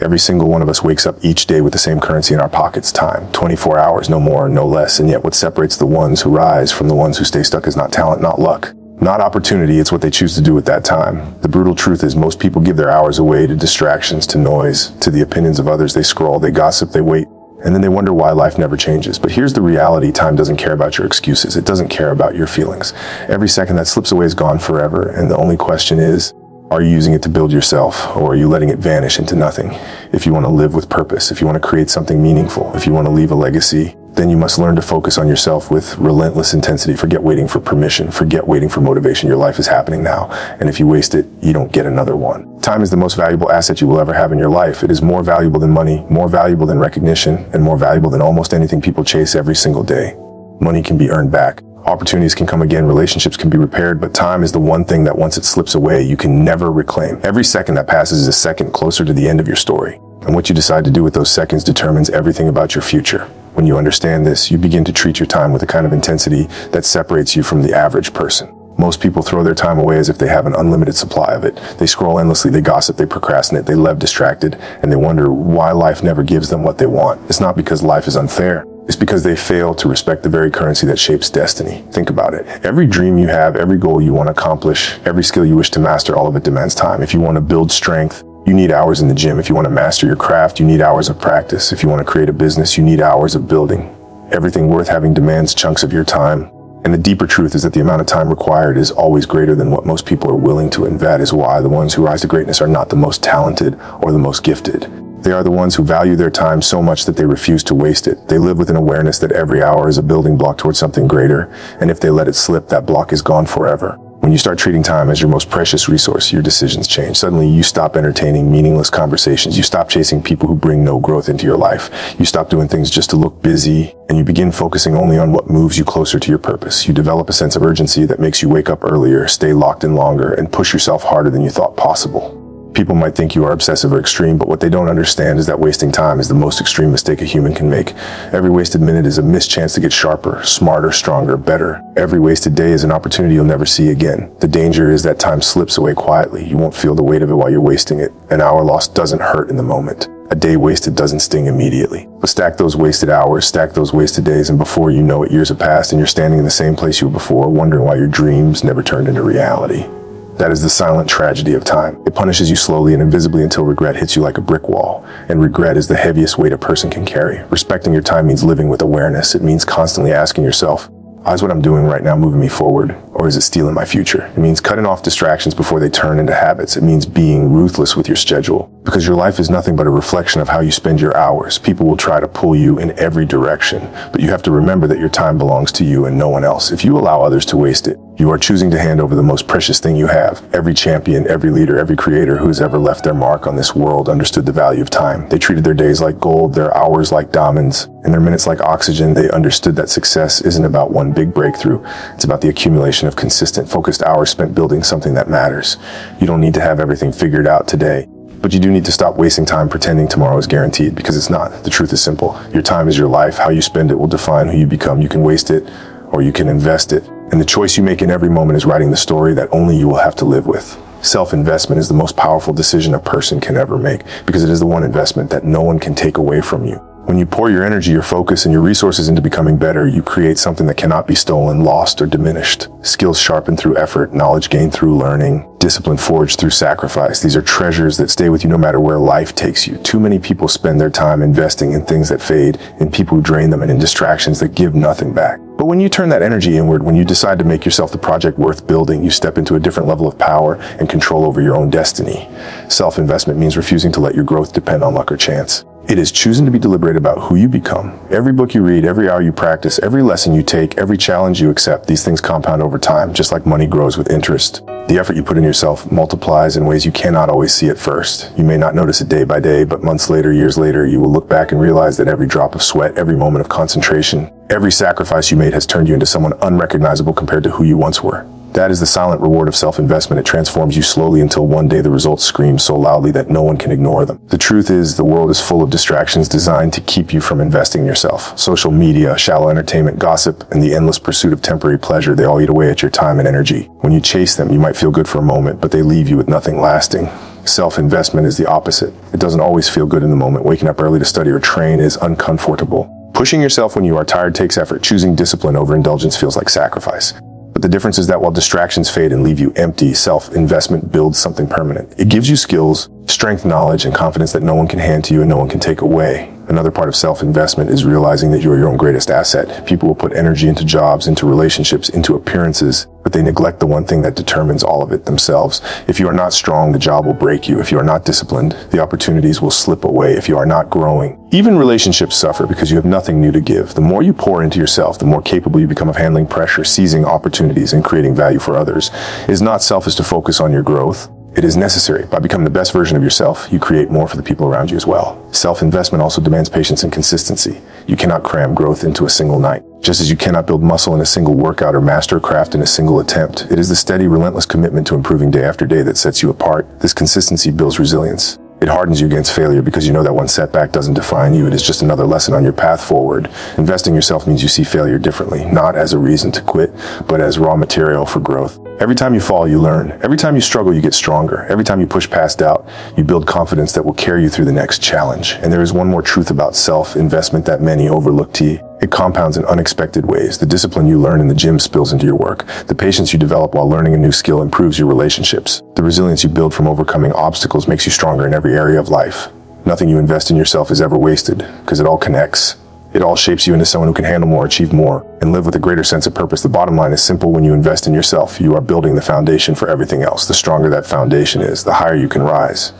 Every single one of us wakes up each day with the same currency in our pockets, time. 24 hours, no more, no less. And yet what separates the ones who rise from the ones who stay stuck is not talent, not luck, not opportunity. It's what they choose to do with that time. The brutal truth is most people give their hours away to distractions, to noise, to the opinions of others. They scroll, they gossip, they wait, and then they wonder why life never changes. But here's the reality. Time doesn't care about your excuses. It doesn't care about your feelings. Every second that slips away is gone forever. And the only question is, are you using it to build yourself, or are you letting it vanish into nothing? If you want to live with purpose, if you want to create something meaningful, if you want to leave a legacy, then you must learn to focus on yourself with relentless intensity. Forget waiting for permission. Forget waiting for motivation. Your life is happening now. And if you waste it, you don't get another one. Time is the most valuable asset you will ever have in your life. It is more valuable than money, more valuable than recognition, and more valuable than almost anything people chase every single day. Money can be earned back. Opportunities can come again, relationships can be repaired, but time is the one thing that once it slips away, you can never reclaim. Every second that passes is a second closer to the end of your story. And what you decide to do with those seconds determines everything about your future. When you understand this, you begin to treat your time with a kind of intensity that separates you from the average person. Most people throw their time away as if they have an unlimited supply of it. They scroll endlessly, they gossip, they procrastinate, they live distracted, and they wonder why life never gives them what they want. It's not because life is unfair. It's because they fail to respect the very currency that shapes destiny. Think about it. Every dream you have, every goal you want to accomplish, every skill you wish to master, all of it demands time. If you want to build strength, you need hours in the gym. If you want to master your craft, you need hours of practice. If you want to create a business, you need hours of building. Everything worth having demands chunks of your time. And the deeper truth is that the amount of time required is always greater than what most people are willing to, and that is why the ones who rise to greatness are not the most talented or the most gifted. They are the ones who value their time so much that they refuse to waste it. They live with an awareness that every hour is a building block towards something greater, and if they let it slip, that block is gone forever. When you start treating time as your most precious resource, your decisions change. Suddenly, you stop entertaining meaningless conversations. You stop chasing people who bring no growth into your life. You stop doing things just to look busy, and you begin focusing only on what moves you closer to your purpose. You develop a sense of urgency that makes you wake up earlier, stay locked in longer, and push yourself harder than you thought possible. People might think you are obsessive or extreme, but what they don't understand is that wasting time is the most extreme mistake a human can make. Every wasted minute is a missed chance to get sharper, smarter, stronger, better. Every wasted day is an opportunity you'll never see again. The danger is that time slips away quietly. You won't feel the weight of it while you're wasting it. An hour lost doesn't hurt in the moment. A day wasted doesn't sting immediately. But stack those wasted hours, stack those wasted days, and before you know it, years have passed and you're standing in the same place you were before, wondering why your dreams never turned into reality. That is the silent tragedy of time. It punishes you slowly and invisibly until regret hits you like a brick wall. And regret is the heaviest weight a person can carry. Respecting your time means living with awareness. It means constantly asking yourself, is what I'm doing right now moving me forward, or is it stealing my future? It means cutting off distractions before they turn into habits. It means being ruthless with your schedule, because your life is nothing but a reflection of how you spend your hours. People will try to pull you in every direction, but you have to remember that your time belongs to you and no one else. If you allow others to waste it, you are choosing to hand over the most precious thing you have. Every champion, every leader, every creator who has ever left their mark on this world understood the value of time. They treated their days like gold, their hours like diamonds, and their minutes like oxygen. They understood that success isn't about one big breakthrough. It's about the accumulation of consistent, focused hours spent building something that matters. You don't need to have everything figured out today, but you do need to stop wasting time pretending tomorrow is guaranteed, because it's not. The truth is simple. Your time is your life. How you spend it will define who you become. You can waste it, or you can invest it. And the choice you make in every moment is writing the story that only you will have to live with. Self-investment is the most powerful decision a person can ever make, because it is the one investment that no one can take away from you. When you pour your energy, your focus, and your resources into becoming better, you create something that cannot be stolen, lost, or diminished. Skills sharpened through effort, knowledge gained through learning, discipline forged through sacrifice. These are treasures that stay with you no matter where life takes you. Too many people spend their time investing in things that fade, in people who drain them, and in distractions that give nothing back. But when you turn that energy inward, when you decide to make yourself the project worth building, you step into a different level of power and control over your own destiny. Self-investment means refusing to let your growth depend on luck or chance. It is choosing to be deliberate about who you become. Every book you read, every hour you practice, every lesson you take, every challenge you accept, these things compound over time, just like money grows with interest. The effort you put in yourself multiplies in ways you cannot always see at first. You may not notice it day by day, but months later, years later, you will look back and realize that every drop of sweat, every moment of concentration, every sacrifice you made has turned you into someone unrecognizable compared to who you once were. That is the silent reward of self-investment. It transforms you slowly until one day the results scream so loudly that no one can ignore them. The truth is, the world is full of distractions designed to keep you from investing in yourself. Social media, shallow entertainment, gossip, and the endless pursuit of temporary pleasure, they all eat away at your time and energy. When you chase them, you might feel good for a moment, but they leave you with nothing lasting. Self-investment is the opposite. It doesn't always feel good in the moment. Waking up early to study or train is uncomfortable. Pushing yourself when you are tired takes effort. Choosing discipline over indulgence feels like sacrifice. But the difference is that while distractions fade and leave you empty, self-investment builds something permanent. It gives you skills, strength, knowledge, and confidence that no one can hand to you and no one can take away. Another part of self-investment is realizing that you are your own greatest asset. People will put energy into jobs, into relationships, into appearances, but they neglect the one thing that determines all of it, themselves. If you are not strong, the job will break you. If you are not disciplined, the opportunities will slip away. If you are not growing, even relationships suffer because you have nothing new to give. The more you pour into yourself, the more capable you become of handling pressure, seizing opportunities, and creating value for others. It is not selfish to focus on your growth. It is necessary. By becoming the best version of yourself, you create more for the people around you as well. Self-investment also demands patience and consistency. You cannot cram growth into a single night. Just as you cannot build muscle in a single workout or master a craft in a single attempt, it is the steady, relentless commitment to improving day after day that sets you apart. This consistency builds resilience. It hardens you against failure because you know that one setback doesn't define you. It is just another lesson on your path forward. Investing in yourself means you see failure differently, not as a reason to quit, but as raw material for growth. Every time you fall, you learn. Every time you struggle, you get stronger. Every time you push past doubt, you build confidence that will carry you through the next challenge. And there is one more truth about self-investment that many overlook. It compounds in unexpected ways. The discipline you learn in the gym spills into your work. The patience you develop while learning a new skill improves your relationships. The resilience you build from overcoming obstacles makes you stronger in every area of life. Nothing you invest in yourself is ever wasted, because it all connects. It all shapes you into someone who can handle more, achieve more, and live with a greater sense of purpose. The bottom line is simple. When you invest in yourself, you are building the foundation for everything else. The stronger that foundation is, the higher you can rise.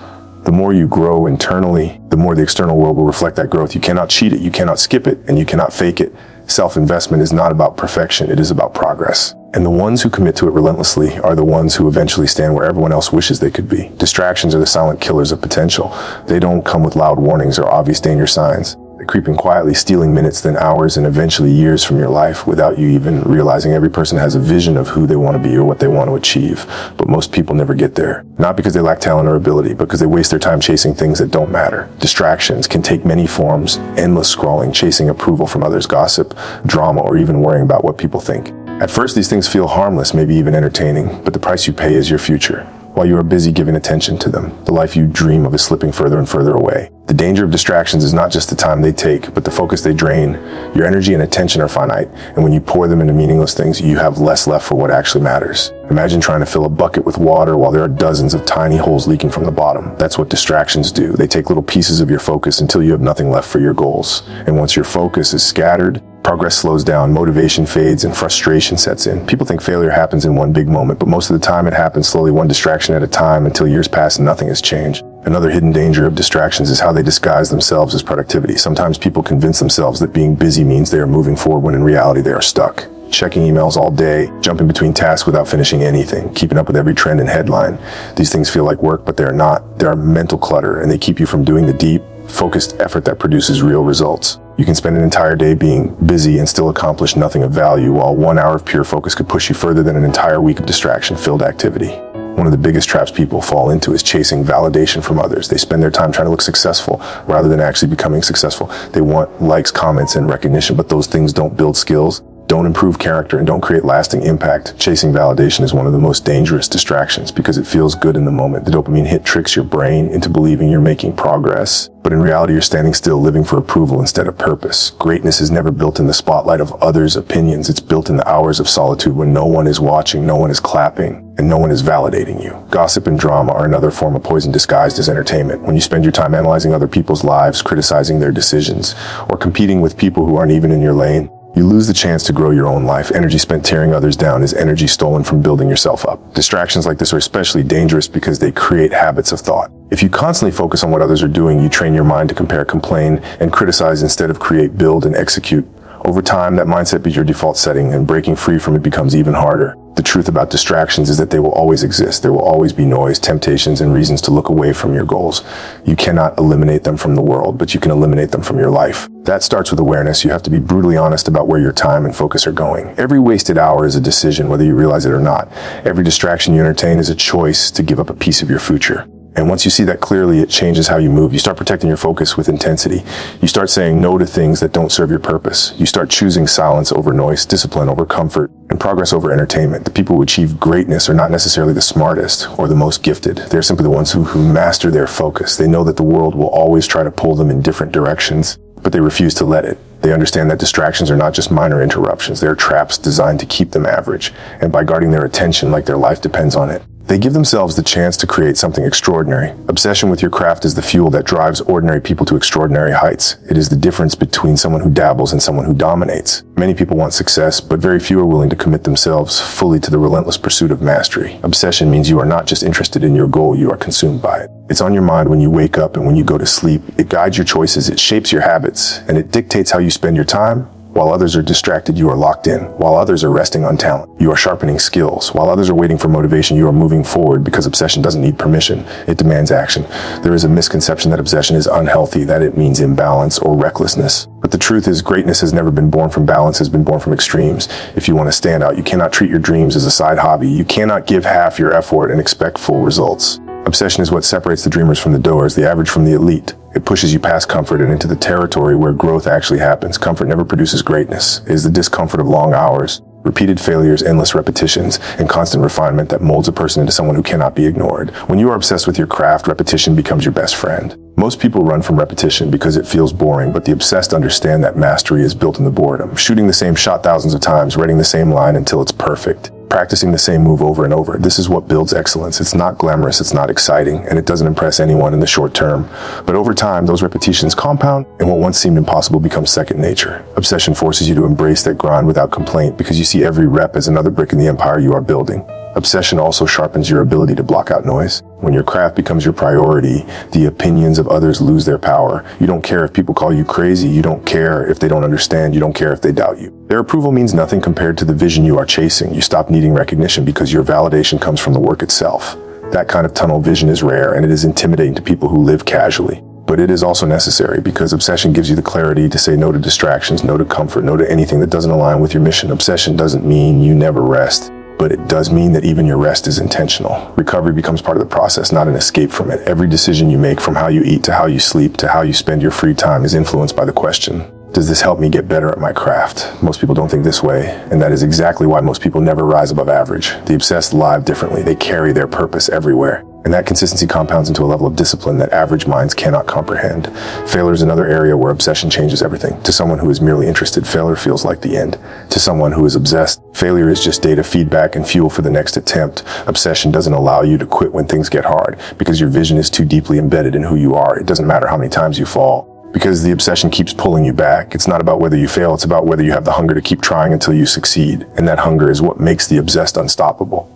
The more you grow internally, the more the external world will reflect that growth. You cannot cheat it, you cannot skip it, and you cannot fake it. Self-investment is not about perfection, it is about progress. And the ones who commit to it relentlessly are the ones who eventually stand where everyone else wishes they could be. Distractions are the silent killers of potential. They don't come with loud warnings or obvious danger signs. They're creeping quietly, stealing minutes, then hours, and eventually years from your life without you even realizing. Every person has a vision of who they want to be or what they want to achieve, but most people never get there. Not because they lack talent or ability, but because they waste their time chasing things that don't matter. Distractions can take many forms: endless scrolling, chasing approval from others, gossip, drama, or even worrying about what people think. At first, these things feel harmless, maybe even entertaining, but the price you pay is your future. While you are busy giving attention to them, the life you dream of is slipping further and further away. The danger of distractions is not just the time they take, but the focus they drain. Your energy and attention are finite, and when you pour them into meaningless things, you have less left for what actually matters. Imagine trying to fill a bucket with water while there are dozens of tiny holes leaking from the bottom. That's what distractions do. They take little pieces of your focus until you have nothing left for your goals. And once your focus is scattered, progress slows down, motivation fades, and frustration sets in. People think failure happens in one big moment, but most of the time it happens slowly, one distraction at a time, until years pass and nothing has changed. Another hidden danger of distractions is how they disguise themselves as productivity. Sometimes people convince themselves that being busy means they are moving forward when in reality they are stuck. Checking emails all day, jumping between tasks without finishing anything, keeping up with every trend and headline. These things feel like work, but they are not. They are mental clutter, and they keep you from doing the deep, focused effort that produces real results. You can spend an entire day being busy and still accomplish nothing of value, while 1 hour of pure focus could push you further than an entire week of distraction-filled activity. One of the biggest traps people fall into is chasing validation from others. They spend their time trying to look successful rather than actually becoming successful. They want likes, comments, and recognition, but those things don't build skills, don't improve character, and don't create lasting impact. Chasing validation is one of the most dangerous distractions because it feels good in the moment. The dopamine hit tricks your brain into believing you're making progress. But in reality, you're standing still, living for approval instead of purpose. Greatness is never built in the spotlight of others' opinions. It's built in the hours of solitude when no one is watching, no one is clapping, and no one is validating you. Gossip and drama are another form of poison disguised as entertainment. When you spend your time analyzing other people's lives, criticizing their decisions, or competing with people who aren't even in your lane, you lose the chance to grow your own life. Energy spent tearing others down is energy stolen from building yourself up. Distractions like this are especially dangerous because they create habits of thought. If you constantly focus on what others are doing, you train your mind to compare, complain, and criticize instead of create, build, and execute. Over time, that mindset becomes your default setting, and breaking free from it becomes even harder. The truth about distractions is that they will always exist. There will always be noise, temptations, and reasons to look away from your goals. You cannot eliminate them from the world, but you can eliminate them from your life. That starts with awareness. You have to be brutally honest about where your time and focus are going. Every wasted hour is a decision, whether you realize it or not. Every distraction you entertain is a choice to give up a piece of your future. And once you see that clearly, it changes how you move. You start protecting your focus with intensity. You start saying no to things that don't serve your purpose. You start choosing silence over noise, discipline over comfort, and progress over entertainment. The people who achieve greatness are not necessarily the smartest or the most gifted. They're simply the ones who master their focus. They know that the world will always try to pull them in different directions, but they refuse to let it. They understand that distractions are not just minor interruptions. They're traps designed to keep them average. And by guarding their attention like their life depends on it, they give themselves the chance to create something extraordinary. Obsession with your craft is the fuel that drives ordinary people to extraordinary heights. It is the difference between someone who dabbles and someone who dominates. Many people want success, but very few are willing to commit themselves fully to the relentless pursuit of mastery. Obsession means you are not just interested in your goal, you are consumed by it. It's on your mind when you wake up and when you go to sleep. It guides your choices, it shapes your habits, and it dictates how you spend your time. While others are distracted, you are locked in. While others are resting on talent, you are sharpening skills. While others are waiting for motivation, you are moving forward, because obsession doesn't need permission. It demands action. There is a misconception that obsession is unhealthy, that it means imbalance or recklessness. But the truth is, greatness has never been born from balance, has been born from extremes. If you want to stand out, you cannot treat your dreams as a side hobby. You cannot give half your effort and expect full results. Obsession is what separates the dreamers from the doers, the average from the elite. It pushes you past comfort and into the territory where growth actually happens. Comfort never produces greatness. It is the discomfort of long hours, repeated failures, endless repetitions, and constant refinement that molds a person into someone who cannot be ignored. When you are obsessed with your craft, repetition becomes your best friend. Most people run from repetition because it feels boring, but the obsessed understand that mastery is built in the boredom. Shooting the same shot thousands of times, writing the same line until it's perfect, practicing the same move over and over. This is what builds excellence. It's not glamorous, it's not exciting, and it doesn't impress anyone in the short term. But over time, those repetitions compound, and what once seemed impossible becomes second nature. Obsession forces you to embrace that grind without complaint, because you see every rep as another brick in the empire you are building. Obsession also sharpens your ability to block out noise. When your craft becomes your priority, the opinions of others lose their power. You don't care if people call you crazy. You don't care if they don't understand. You don't care if they doubt you. Their approval means nothing compared to the vision you are chasing. You stop needing recognition because your validation comes from the work itself. That kind of tunnel vision is rare, and it is intimidating to people who live casually. But it is also necessary, because obsession gives you the clarity to say no to distractions, no to comfort, no to anything that doesn't align with your mission. Obsession doesn't mean you never rest, but it does mean that even your rest is intentional. Recovery becomes part of the process, not an escape from it. Every decision you make, from how you eat to how you sleep to how you spend your free time, is influenced by the question, does this help me get better at my craft? Most people don't think this way, and that is exactly why most people never rise above average. The obsessed live differently. They carry their purpose everywhere. And that consistency compounds into a level of discipline that average minds cannot comprehend. Failure is another area where obsession changes everything. To someone who is merely interested, failure feels like the end. To someone who is obsessed, failure is just data, feedback, and fuel for the next attempt. Obsession doesn't allow you to quit when things get hard, because your vision is too deeply embedded in who you are. It doesn't matter how many times you fall, because the obsession keeps pulling you back. It's not about whether you fail, it's about whether you have the hunger to keep trying until you succeed. And that hunger is what makes the obsessed unstoppable.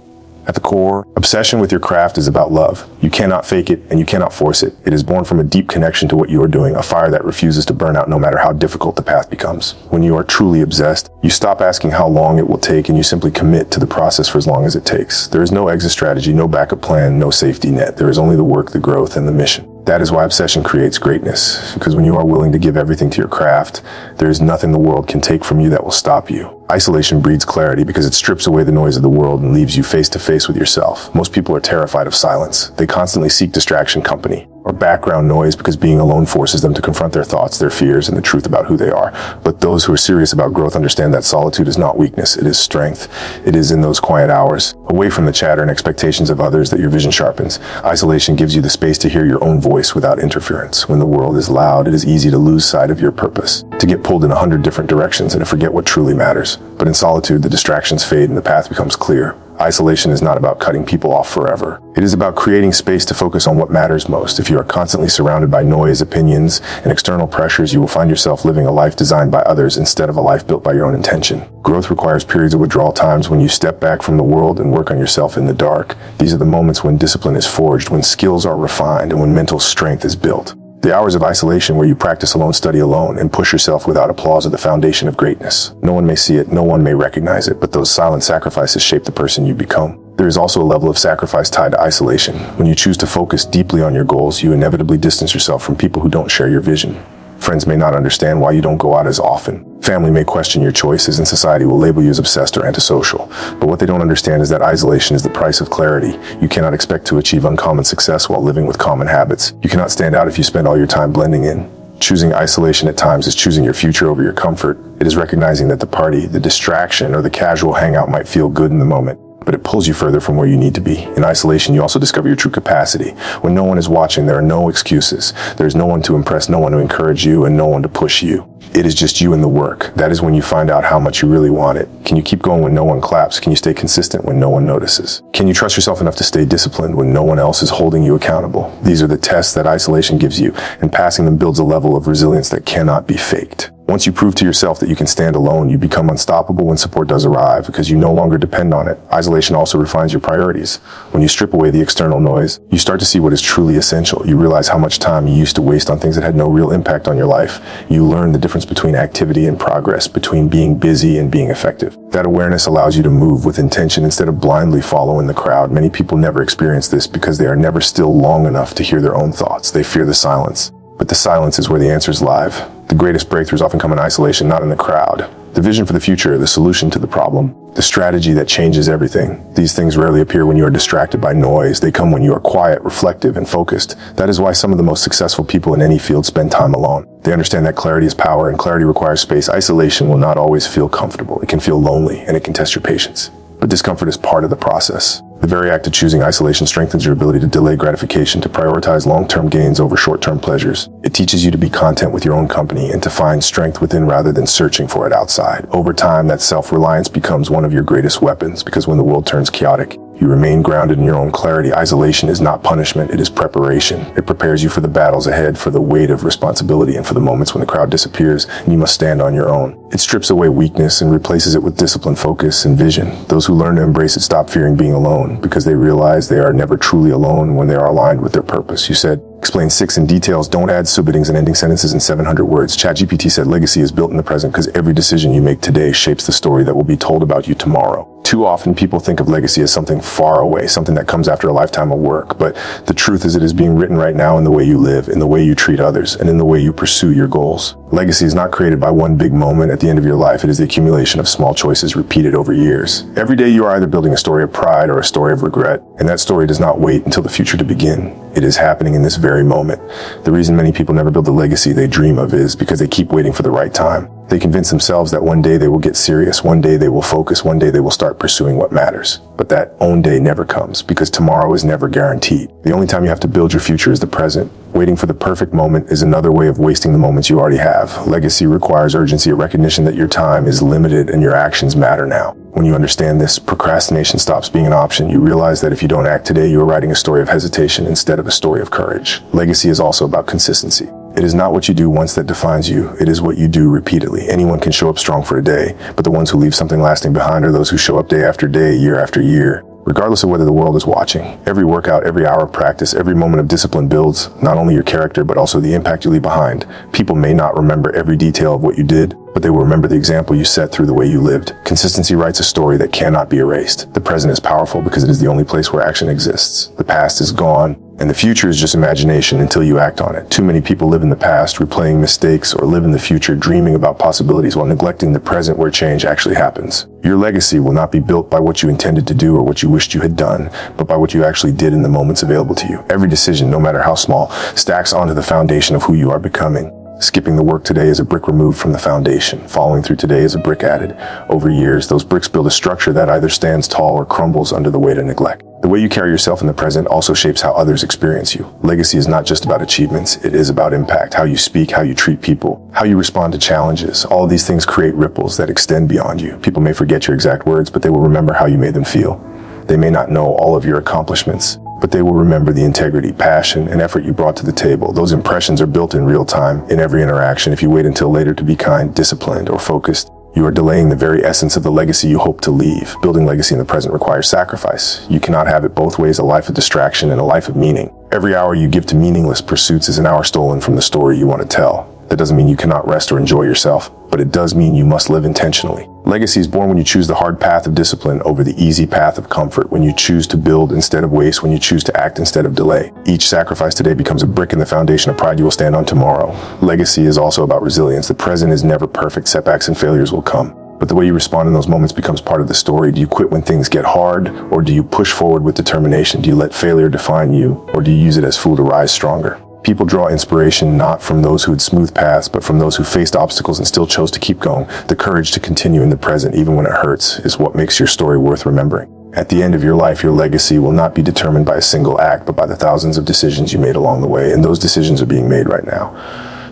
At the core, obsession with your craft is about love. You cannot fake it, and you cannot force it. It is born from a deep connection to what you are doing, a fire that refuses to burn out no matter how difficult the path becomes. When you are truly obsessed, you stop asking how long it will take, and you simply commit to the process for as long as it takes. There is no exit strategy, no backup plan, no safety net. There is only the work, the growth, and the mission. That is why obsession creates greatness, because when you are willing to give everything to your craft, there is nothing the world can take from you that will stop you. Isolation breeds clarity, because it strips away the noise of the world and leaves you face to face with yourself. Most people are terrified of silence. They constantly seek distraction, company, or background noise, because being alone forces them to confront their thoughts, their fears, and the truth about who they are. But those who are serious about growth understand that solitude is not weakness, it is strength. It is in those quiet hours, away from the chatter and expectations of others, that your vision sharpens. Isolation gives you the space to hear your own voice without interference. When the world is loud, it is easy to lose sight of your purpose, to get pulled in 100 different directions, and to forget what truly matters. But in solitude, the distractions fade and the path becomes clear. Isolation is not about cutting people off forever. It is about creating space to focus on what matters most. If you are constantly surrounded by noise, opinions, and external pressures, you will find yourself living a life designed by others instead of a life built by your own intention. Growth requires periods of withdrawal, times when you step back from the world and work on yourself in the dark. These are the moments when discipline is forged, when skills are refined, and when mental strength is built. The hours of isolation where you practice alone, study alone, and push yourself without applause are the foundation of greatness. No one may see it, no one may recognize it, but those silent sacrifices shape the person you become. There is also a level of sacrifice tied to isolation. When you choose to focus deeply on your goals, you inevitably distance yourself from people who don't share your vision. Friends may not understand why you don't go out as often. Family may question your choices, and society will label you as obsessed or antisocial. But what they don't understand is that isolation is the price of clarity. You cannot expect to achieve uncommon success while living with common habits. You cannot stand out if you spend all your time blending in. Choosing isolation at times is choosing your future over your comfort. It is recognizing that the party, the distraction, or the casual hangout might feel good in the moment, but it pulls you further from where you need to be. In isolation, you also discover your true capacity. When no one is watching, there are no excuses. There's no one to impress, no one to encourage you, and no one to push you. It is just you and the work. That is when you find out how much you really want it. Can you keep going when no one claps? Can you stay consistent when no one notices? Can you trust yourself enough to stay disciplined when no one else is holding you accountable? These are the tests that isolation gives you, and passing them builds a level of resilience that cannot be faked. Once you prove to yourself that you can stand alone, you become unstoppable when support does arrive because you no longer depend on it. Isolation also refines your priorities. When you strip away the external noise, you start to see what is truly essential. You realize how much time you used to waste on things that had no real impact on your life. You learn the difference between activity and progress, between being busy and being effective. That awareness allows you to move with intention instead of blindly following the crowd. Many people never experience this because they are never still long enough to hear their own thoughts. They fear the silence. But the silence is where the answers live. The greatest breakthroughs often come in isolation, not in the crowd. The vision for the future, the solution to the problem, the strategy that changes everything. These things rarely appear when you are distracted by noise. They come when you are quiet, reflective, and focused. That is why some of the most successful people in any field spend time alone. They understand that clarity is power, and clarity requires space. Isolation will not always feel comfortable. It can feel lonely, and it can test your patience. But discomfort is part of the process. The very act of choosing isolation strengthens your ability to delay gratification, to prioritize long-term gains over short-term pleasures. It teaches you to be content with your own company and to find strength within rather than searching for it outside. Over time, that self-reliance becomes one of your greatest weapons because when the world turns chaotic, you remain grounded in your own clarity. Isolation is not punishment, it is preparation. It prepares you for the battles ahead, for the weight of responsibility, and for the moments when the crowd disappears and you must stand on your own. It strips away weakness and replaces it with discipline, focus, and vision. Those who learn to embrace it stop fearing being alone because they realize they are never truly alone when they are aligned with their purpose. You said, explain 6 in details, don't add subheadings and ending sentences in 700 words. ChatGPT said legacy is built in the present because every decision you make today shapes the story that will be told about you tomorrow. Too often people think of legacy as something far away, something that comes after a lifetime of work. But the truth is it is being written right now in the way you live, in the way you treat others, and in the way you pursue your goals. Legacy is not created by one big moment at the end of your life. It is the accumulation of small choices repeated over years. Every day you are either building a story of pride or a story of regret, and that story does not wait until the future to begin. It is happening in this very moment. The reason many people never build the legacy they dream of is because they keep waiting for the right time. They convince themselves that one day they will get serious, one day they will focus, one day they will start pursuing what matters. But that own day never comes because tomorrow is never guaranteed. The only time you have to build your future is the present. Waiting for the perfect moment is another way of wasting the moments you already have. Legacy requires urgency, a recognition that your time is limited and your actions matter now. When you understand this, procrastination stops being an option. You realize that if you don't act today, you are writing a story of hesitation instead of a story of courage. Legacy is also about consistency. It is not what you do once that defines you. It is what you do repeatedly. Anyone can show up strong for a day, but the ones who leave something lasting behind are those who show up day after day, year after year. Regardless of whether the world is watching, every workout, every hour of practice, every moment of discipline builds not only your character, but also the impact you leave behind. People may not remember every detail of what you did, but they will remember the example you set through the way you lived. Consistency writes a story that cannot be erased. The present is powerful because it is the only place where action exists. The past is gone, and the future is just imagination until you act on it. Too many people live in the past, replaying mistakes, or live in the future, dreaming about possibilities while neglecting the present where change actually happens. Your legacy will not be built by what you intended to do or what you wished you had done, but by what you actually did in the moments available to you. Every decision, no matter how small, stacks onto the foundation of who you are becoming. Skipping the work today is a brick removed from the foundation. Following through today is a brick added. Over years, those bricks build a structure that either stands tall or crumbles under the weight of neglect. The way you carry yourself in the present also shapes how others experience you. Legacy is not just about achievements, it is about impact. How you speak, how you treat people, how you respond to challenges. All of these things create ripples that extend beyond you. People may forget your exact words, but they will remember how you made them feel. They may not know all of your accomplishments, but they will remember the integrity, passion, and effort you brought to the table. Those impressions are built in real time, in every interaction. If you wait until later to be kind, disciplined, or focused, you are delaying the very essence of the legacy you hope to leave. Building legacy in the present requires sacrifice. You cannot have it both ways, a life of distraction and a life of meaning. Every hour you give to meaningless pursuits is an hour stolen from the story you want to tell. That doesn't mean you cannot rest or enjoy yourself, but it does mean you must live intentionally. Legacy is born when you choose the hard path of discipline over the easy path of comfort, when you choose to build instead of waste, when you choose to act instead of delay. Each sacrifice today becomes a brick in the foundation of pride you will stand on tomorrow. Legacy is also about resilience. The present is never perfect. Setbacks and failures will come, but the way you respond in those moments becomes part of the story. Do you quit when things get hard, or do you push forward with determination? Do you let failure define you, or do you use it as fuel to rise stronger? People draw inspiration not from those who had smooth paths, but from those who faced obstacles and still chose to keep going. The courage to continue in the present, even when it hurts, is what makes your story worth remembering. At the end of your life, your legacy will not be determined by a single act, but by the thousands of decisions you made along the way, and those decisions are being made right now.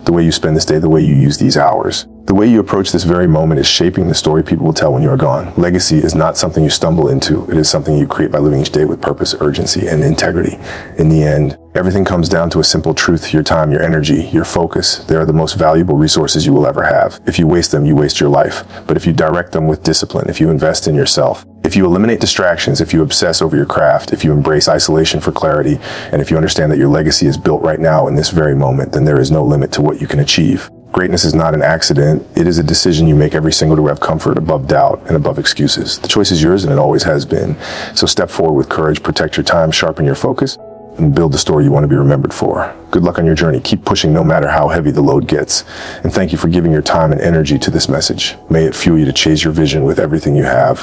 The way you spend this day, the way you use these hours, the way you approach this very moment is shaping the story people will tell when you are gone. Legacy is not something you stumble into. It is something you create by living each day with purpose, urgency, and integrity. In the end, everything comes down to a simple truth. Your time, your energy, your focus, they are the most valuable resources you will ever have. If you waste them, you waste your life. But if you direct them with discipline, if you invest in yourself, if you eliminate distractions, if you obsess over your craft, if you embrace isolation for clarity, and if you understand that your legacy is built right now in this very moment, then there is no limit to what you can achieve. Greatness is not an accident. It is a decision you make every single day to have comfort above doubt and above excuses. The choice is yours, and it always has been. So step forward with courage, protect your time, sharpen your focus, and build the story you want to be remembered for. Good luck on your journey. Keep pushing no matter how heavy the load gets. And thank you for giving your time and energy to this message. May it fuel you to chase your vision with everything you have.